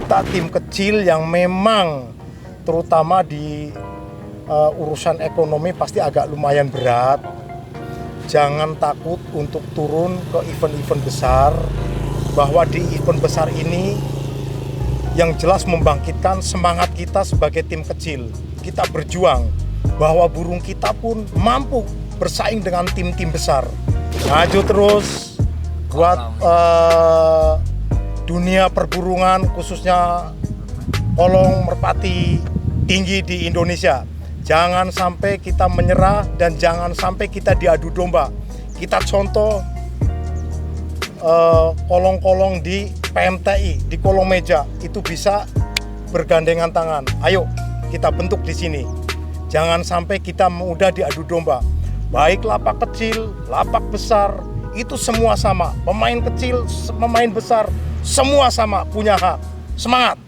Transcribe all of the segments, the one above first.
kita tim kecil yang memang terutama di urusan ekonomi pasti agak lumayan berat. Jangan takut untuk turun ke event-event besar, bahwa di event besar ini yang jelas membangkitkan semangat kita sebagai tim kecil. Kita berjuang bahwa burung kita pun mampu bersaing dengan tim-tim besar. Maju terus buat dunia perburungan, khususnya kolong merpati tinggi di Indonesia. Jangan sampai kita menyerah dan jangan sampai kita diadu domba. Kita contoh kolong-kolong di PMTI, di kolong meja itu bisa bergandengan tangan. Ayo kita bentuk di sini. Jangan sampai kita mudah diadu domba. Baik lapak kecil, lapak besar, itu semua sama. Pemain kecil, pemain besar, semua sama, punya hak. Semangat!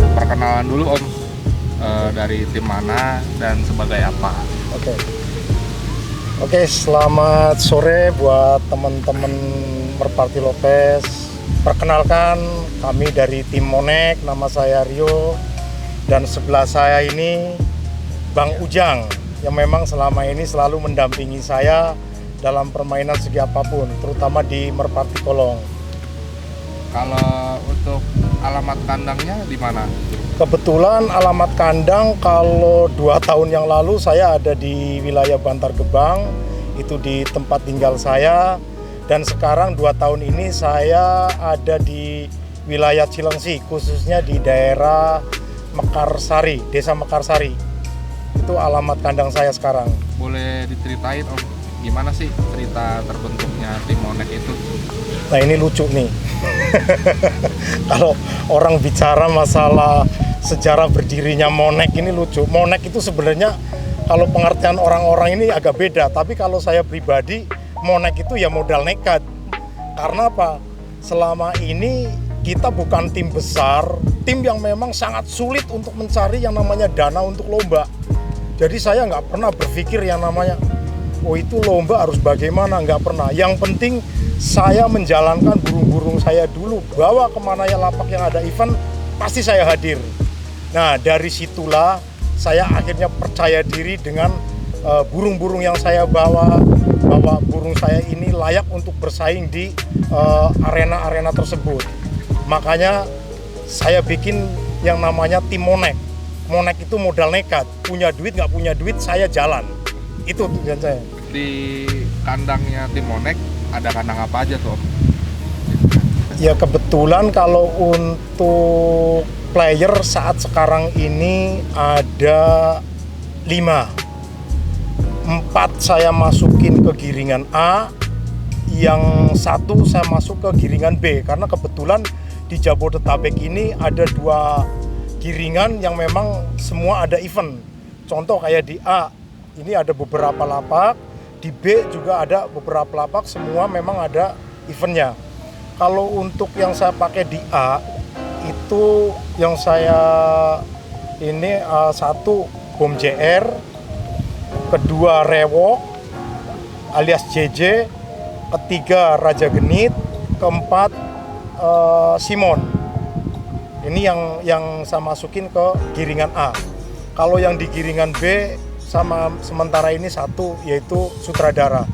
Perkenalan dulu Om, dari tim mana dan sebagai apa? Oke, selamat sore buat teman-teman Merpati Lopez. Perkenalkan, kami dari tim Monek, nama saya Rio, dan sebelah saya ini Bang Ujang, yang memang selama ini selalu mendampingi saya dalam permainan segi apapun, terutama di Merpati Kolong. Kalau untuk alamat kandangnya di mana? Kebetulan alamat kandang kalau 2 tahun yang lalu saya ada di wilayah Bantar Gebang, itu di tempat tinggal saya. Dan sekarang 2 tahun ini saya ada di wilayah Cilengsi, khususnya di daerah Mekarsari, Desa Mekarsari. Itu alamat kandang saya sekarang. Boleh diceritain Om, gimana sih cerita terbentuknya tim Monek itu? Nah ini lucu nih. Kalau orang bicara masalah sejarah berdirinya Monek ini lucu. Monek itu sebenarnya kalau pengertian orang-orang ini agak beda. Tapi kalau saya pribadi, Monek itu ya modal nekat. Karena apa? Selama ini kita bukan tim besar, tim yang memang sangat sulit untuk mencari yang namanya dana untuk lomba. Jadi saya nggak pernah berpikir yang namanya, oh itu lomba harus bagaimana, nggak pernah. Yang penting saya menjalankan burung-burung saya dulu, bawa kemana ya lapak yang ada event, pasti saya hadir. Nah dari situlah saya akhirnya percaya diri dengan burung-burung yang saya bawa, bahwa burung saya ini layak untuk bersaing di arena-arena tersebut. Makanya saya bikin yang namanya tim Monek. Monek itu modal nekat, punya duit nggak punya duit saya jalan. Itu tujuan saya. Di kandangnya tim Monek ada kandang apa aja tuh Om? Ya kebetulan kalau untuk player saat sekarang ini ada 5. 4 saya masukin ke giringan A, yang 1 saya masuk ke giringan B. Karena kebetulan di Jabodetabek ini ada 2 giringan yang memang semua ada event. Contoh kayak di A, ini ada beberapa lapak, di B juga ada beberapa lapak, semua memang ada eventnya. Kalau untuk yang saya pakai di A, itu yang saya ini 1 Bom JR, kedua Rewok alias JJ, ketiga Raja Genit, keempat Simon. Ini yang saya masukin ke giringan A. Kalau yang di giringan B sama sementara ini 1 yaitu Sutradara.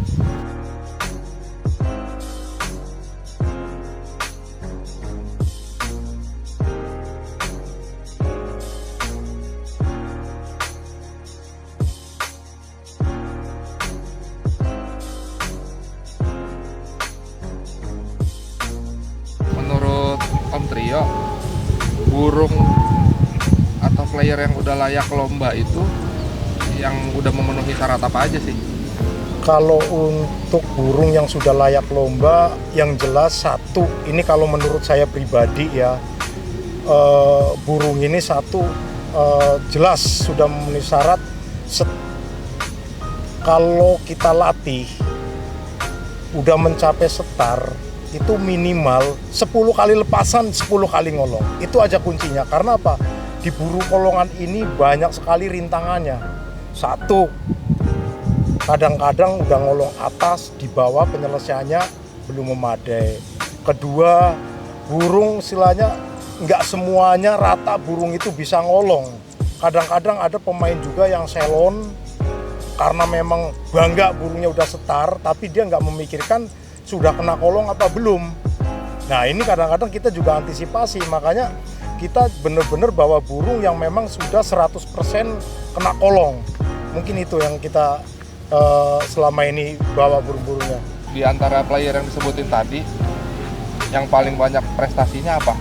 Menurut Om Trio, burung atau player yang udah layak lomba itu yang udah memenuhi syarat apa aja sih? Kalau untuk burung yang sudah layak lomba, yang jelas satu, ini kalau menurut saya pribadi ya, burung ini satu jelas sudah memenuhi syarat. Kalau kita latih, udah mencapai setar, itu minimal 10 kali lepasan, 10 kali ngolong. Itu aja kuncinya, karena apa? Di burung kolongan ini banyak sekali rintangannya. Satu, kadang-kadang udah ngolong atas, di bawah penyelesaiannya belum memadai. Kedua, burung istilahnya nggak semuanya rata burung itu bisa ngolong. Kadang-kadang ada pemain juga yang selon, karena memang bangga burungnya udah setar, tapi dia nggak memikirkan sudah kena kolong apa belum. Nah ini kadang-kadang kita juga antisipasi, makanya kita benar-benar bawa burung yang memang sudah 100% kena kolong. Mungkin itu yang kita selama ini bawa burung-burungnya. Di antara player yang disebutin tadi, yang paling banyak prestasinya apa?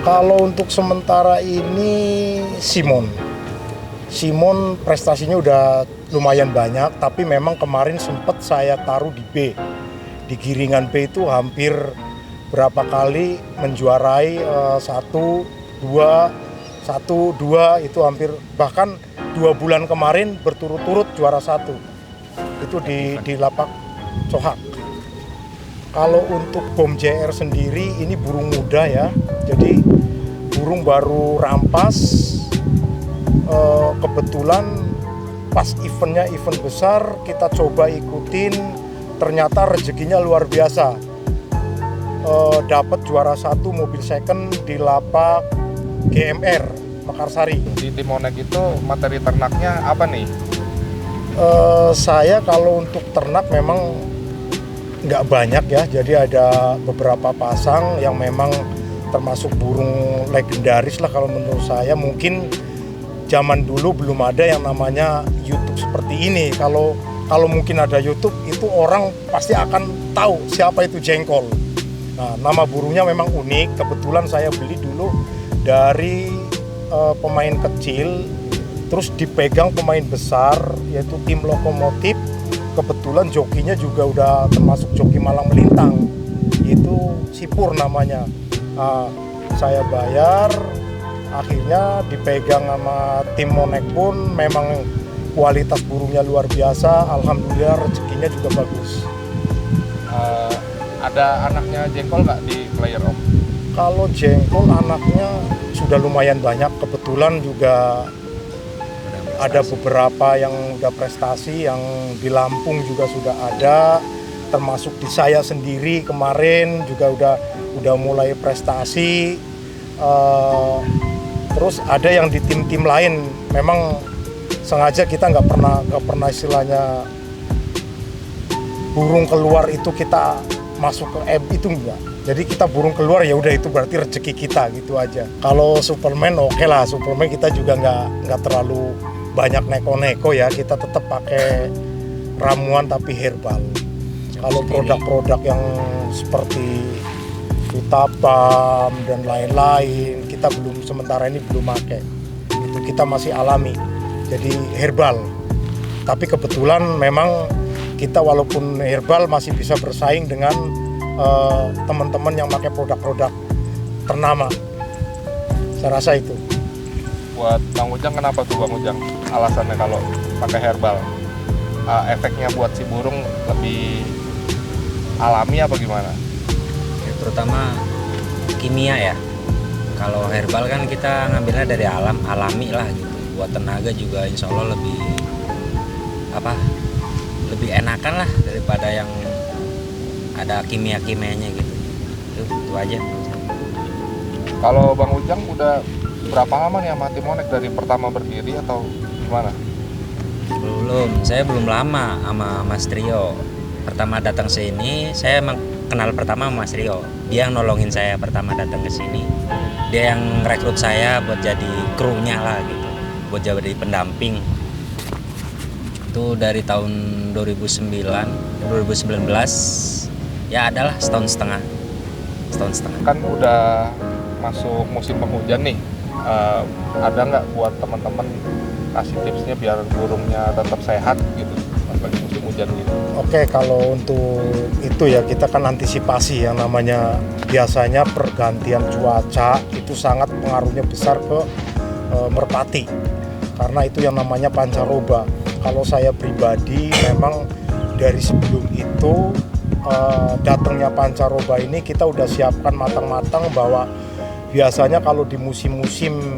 Kalau untuk sementara ini Simon prestasinya udah lumayan banyak, tapi memang kemarin sempat saya taruh di B. Di giringan B itu hampir berapa kali menjuarai 1, 2 itu hampir, bahkan 2 bulan kemarin berturut-turut juara 1. Itu di lapak Cohak. Kalau untuk Bom JR sendiri ini burung muda ya, jadi burung baru rampas, kebetulan pas eventnya event besar kita coba ikutin, ternyata rezekinya luar biasa. Dapat juara 1 mobil second di lapak GMR Mekarsari. Di Timonek itu materi ternaknya apa nih? Saya kalau untuk ternak memang nggak banyak ya, jadi ada beberapa pasang yang memang termasuk burung legendaris lah kalau menurut saya. Mungkin zaman dulu belum ada yang namanya YouTube seperti ini. Kalau mungkin ada YouTube, itu orang pasti akan tahu siapa itu jengkol. Nah, nama burungnya memang unik. Kebetulan saya beli dulu dari pemain kecil, terus dipegang pemain besar, yaitu tim lokomotif. Kebetulan jokinya juga udah termasuk joki Malang Melintang, itu Sipur namanya. Saya bayar, akhirnya dipegang sama tim Monek pun memang kualitas burungnya luar biasa. Alhamdulillah rezekinya juga bagus. Ada anaknya jengkol nggak di player Om? Kalau jengkol anaknya sudah lumayan banyak, kebetulan juga ada beberapa yang udah prestasi, yang di Lampung juga sudah ada, termasuk di saya sendiri kemarin juga udah mulai prestasi. Terus ada yang di tim-tim lain, memang sengaja kita nggak pernah istilahnya burung keluar itu kita masuk ke M itu enggak. Jadi kita burung keluar ya udah itu berarti rezeki kita gitu aja. Kalau suplemen oke lah, suplemen kita juga nggak terlalu banyak neko-neko ya, kita tetap pakai ramuan tapi herbal. Kalau produk-produk yang seperti Vitapam dan lain-lain kita sementara ini belum pakai. Itu kita masih alami, jadi herbal. Tapi kebetulan memang kita walaupun herbal masih bisa bersaing dengan teman-teman yang pakai produk-produk ternama. Saya rasa itu. Buat Bang Ujang, kenapa tuh Bang Ujang alasannya kalau pakai herbal? Efeknya buat si burung lebih alami apa gimana? Ya, terutama kimia ya. Kalau herbal kan kita ngambilnya dari alami lah gitu. Buat tenaga juga insya Allah lebih enakan lah daripada yang ada kimia-kimianya gitu. Itu aja. Kalau Bang Ujang udah berapa lama nih sama Timonek, dari pertama berdiri atau gimana? Saya belum lama sama Mas Trio. Pertama datang sini, saya emang kenal pertama sama Mas Trio. Dia yang nolongin saya pertama datang ke sini. Dia yang rekrut saya buat jadi krunya lah gitu, buat jadi pendamping. Itu dari tahun 2019, ya adalah setahun setengah. Kan udah masuk musim penghujan nih, ada nggak buat teman-teman kasih tipsnya biar burungnya tetap sehat gitu pas lagi musim hujan gitu? Oke, kalau untuk itu ya kita kan antisipasi yang namanya biasanya pergantian cuaca itu sangat pengaruhnya besar ke merpati karena itu yang namanya pancaroba. Kalau saya pribadi memang dari sebelum itu datangnya pancaroba ini kita udah siapkan matang-matang bahwa biasanya kalau di musim-musim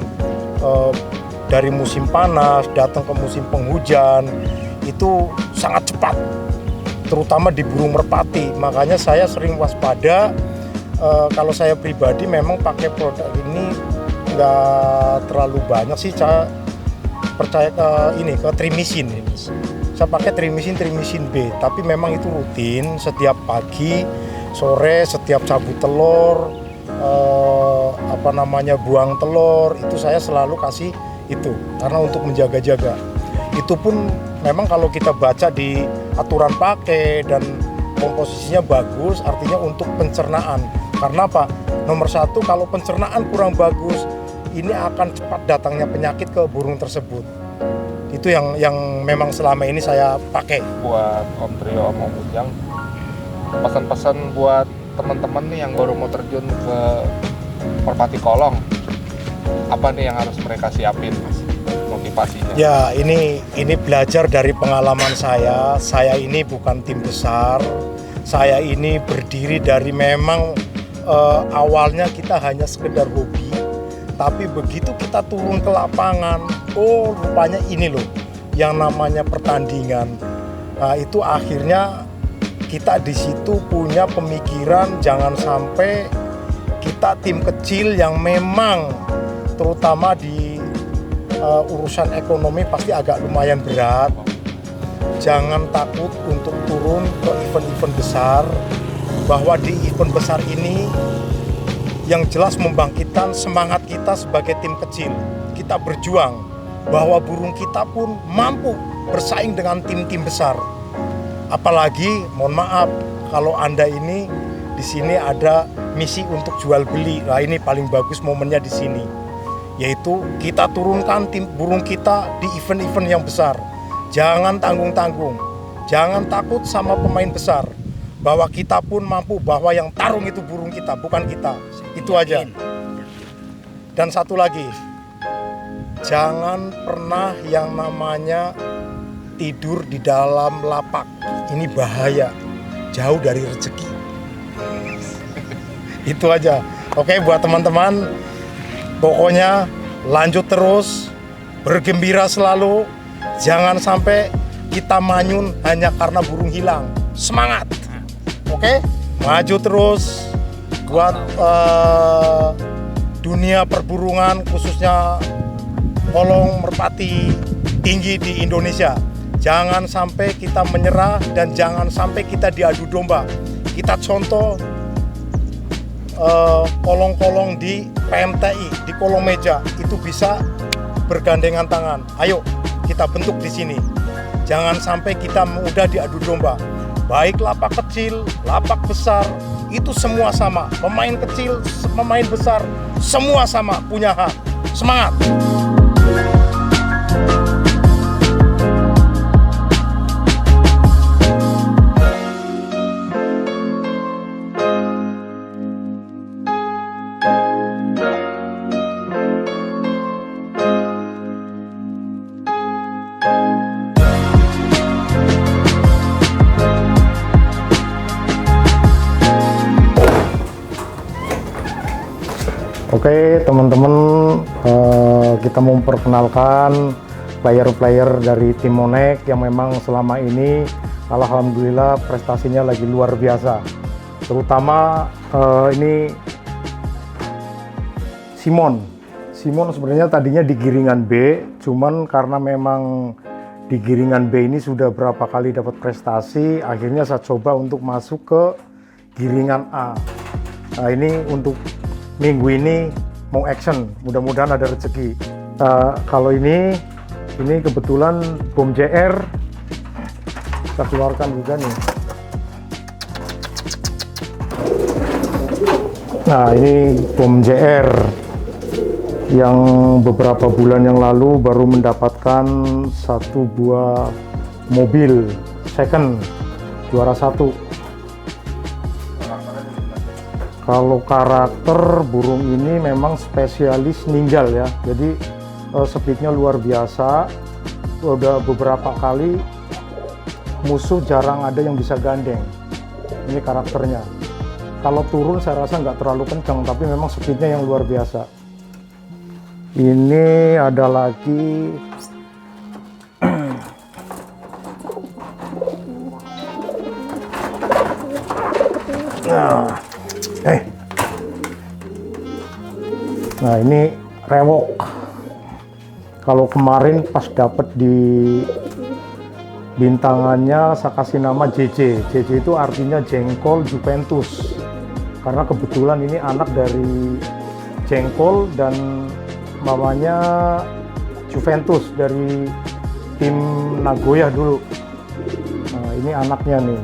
dari musim panas datang ke musim penghujan itu sangat cepat, terutama di burung merpati. Makanya saya sering waspada. Kalau saya pribadi memang pakai produk ini nggak terlalu banyak sih, saya percaya ke Trimisin. Saya pakai Trimisin B, tapi memang itu rutin setiap pagi, sore, setiap cabut telur, buang telur, itu saya selalu kasih itu karena untuk menjaga-jaga. Itu pun memang kalau kita baca di aturan pakai dan komposisinya bagus, artinya untuk pencernaan. Karena apa? Nomor satu, kalau pencernaan kurang bagus, ini akan cepat datangnya penyakit ke burung tersebut. Itu yang memang selama ini saya pakai. Buat Om Trio, Om Ujang, pesan-pesan buat teman-teman nih yang baru mau terjun ke merpati kolong, apa nih yang harus mereka siapin motivasinya? Ya, ini belajar dari pengalaman saya. Saya ini bukan tim besar. Saya ini berdiri dari memang awalnya kita hanya sekedar hobi, tapi begitu kita turun ke lapangan, oh rupanya ini loh yang namanya pertandingan. Nah, itu akhirnya kita di situ punya pemikiran jangan sampai kita tim kecil yang memang terutama di urusan ekonomi pasti agak lumayan berat. Jangan takut untuk turun ke event-event besar, bahwa di event besar ini yang jelas membangkitkan semangat kita sebagai tim kecil. Kita berjuang bahwa burung kita pun mampu bersaing dengan tim-tim besar. Apalagi, mohon maaf, kalau Anda ini di sini ada misi untuk jual beli. Nah, ini paling bagus momennya di sini. Yaitu kita turunkan tim burung kita di event-event yang besar. Jangan tanggung-tanggung. Jangan takut sama pemain besar. Bahwa kita pun mampu, bahwa yang tarung itu burung kita, bukan kita. Itu aja. Dan satu lagi, jangan pernah yang namanya tidur di dalam lapak. Ini bahaya, jauh dari rezeki. Itu aja. Oke, buat teman-teman, pokoknya lanjut terus, bergembira selalu. Jangan sampai kita manyun hanya karena burung hilang. Semangat! Oke, maju terus buat dunia perburungan, khususnya kolong merpati tinggi di Indonesia. Jangan sampai kita menyerah dan jangan sampai kita diadu domba. Kita contoh kolong-kolong di PMTI, di kolong meja, itu bisa bergandengan tangan. Ayo kita bentuk di sini. Jangan sampai kita mudah diadu domba. Baik lapak kecil, lapak besar, itu semua sama. Pemain kecil, pemain besar, semua sama, punya hak. Semangat! Oke teman-teman, kita mau memperkenalkan player-player dari tim Monek yang memang selama ini alhamdulillah prestasinya lagi luar biasa. Terutama ini Simon sebenarnya tadinya di giringan B, cuman karena memang di giringan B ini sudah berapa kali dapat prestasi, akhirnya saya coba untuk masuk ke giringan A. Nah, ini untuk minggu ini mau action, mudah-mudahan ada rezeki. Kalau ini kebetulan bom JR, saya keluarkan juga nih. Nah, ini bom JR yang beberapa bulan yang lalu baru mendapatkan satu buah mobil second, juara 1. Kalau karakter burung ini memang spesialis ninggal ya, jadi speednya luar biasa. Udah beberapa kali musuh jarang ada yang bisa gandeng. Ini karakternya. Kalau turun saya rasa nggak terlalu kencang, tapi memang speednya yang luar biasa. Ini ada lagi nah ini rewok. Kalau kemarin pas dapet di bintangannya saya kasih nama JJ. JJ itu artinya jengkol Juventus, karena kebetulan ini anak dari jengkol dan mamanya Juventus dari tim Nagoya dulu. Nah, ini anaknya nih.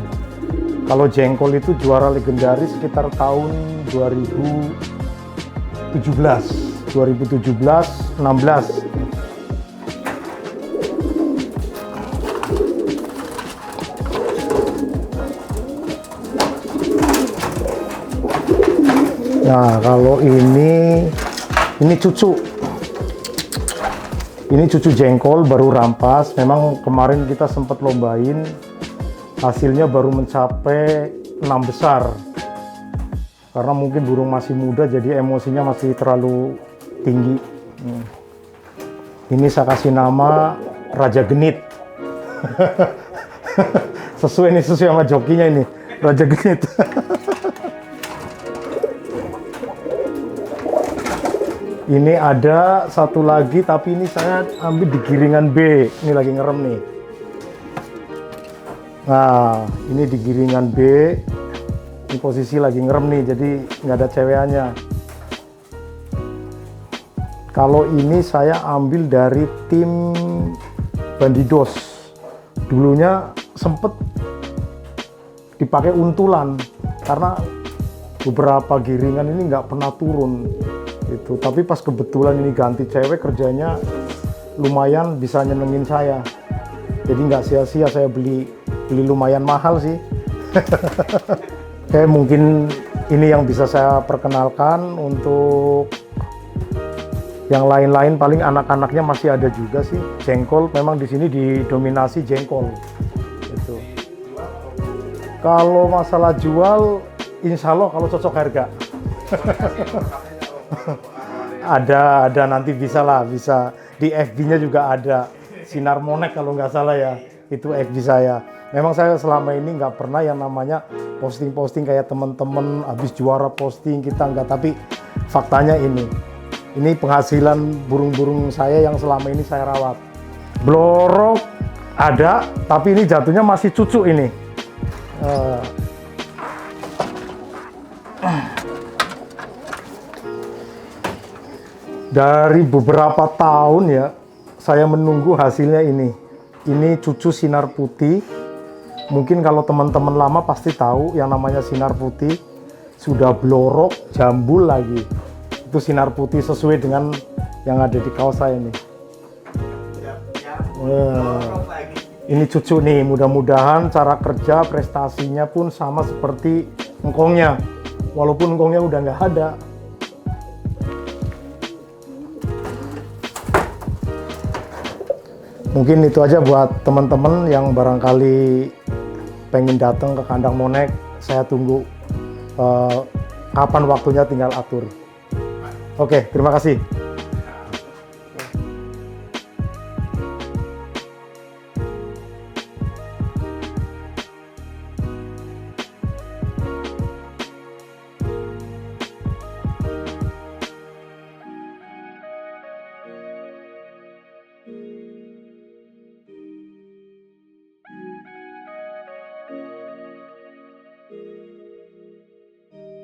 Kalau jengkol itu juara legendaris sekitar tahun 2016, 16. Nah, kalau ini cucu. Ini cucu jengkol baru rampas. Memang kemarin kita sempat lombain, hasilnya baru mencapai 6 besar. Karena mungkin burung masih muda, jadi emosinya masih terlalu tinggi. Ini saya kasih nama Raja Genit. sesuai sama jokinya ini, Raja Genit. Ini ada satu lagi, tapi ini saya ambil di giringan B. Ini lagi ngerem nih. Nah, ini di giringan B. Ini posisi lagi ngerem nih, jadi nggak ada cewekannya. Kalau ini saya ambil dari tim Bandidos. Dulunya sempet dipakai untulan, karena beberapa giringan ini nggak pernah turun. Itu, tapi pas kebetulan ini ganti cewek, kerjanya lumayan bisa nyenengin saya, jadi nggak sia-sia saya beli lumayan mahal sih. Oke, mungkin ini yang bisa saya perkenalkan. Untuk yang lain-lain paling anak-anaknya masih ada juga sih. Jengkol memang di sini didominasi jengkol itu. Kalau masalah jual, insya Allah kalau cocok harga. ada nanti bisa di FB-nya juga ada Sinar Monek kalau nggak salah ya, itu FB saya. Memang saya selama ini nggak pernah yang namanya posting kayak teman-teman habis juara posting, kita nggak. Tapi faktanya ini penghasilan burung-burung saya yang selama ini saya rawat. Blorok ada, tapi ini jatuhnya masih cucu ini. Dari beberapa tahun ya, saya menunggu hasilnya ini. Ini cucu Sinar Putih. Mungkin kalau teman-teman lama pasti tahu yang namanya Sinar Putih. Sudah blorok, jambul lagi. Itu Sinar Putih sesuai dengan yang ada di kaos saya ini. Ini cucu nih, mudah-mudahan cara kerja prestasinya pun sama seperti engkongnya. Walaupun engkongnya udah nggak ada. Mungkin itu aja buat teman-teman yang barangkali pengen datang ke kandang Monek. Saya tunggu kapan waktunya, tinggal atur. Oke, terima kasih.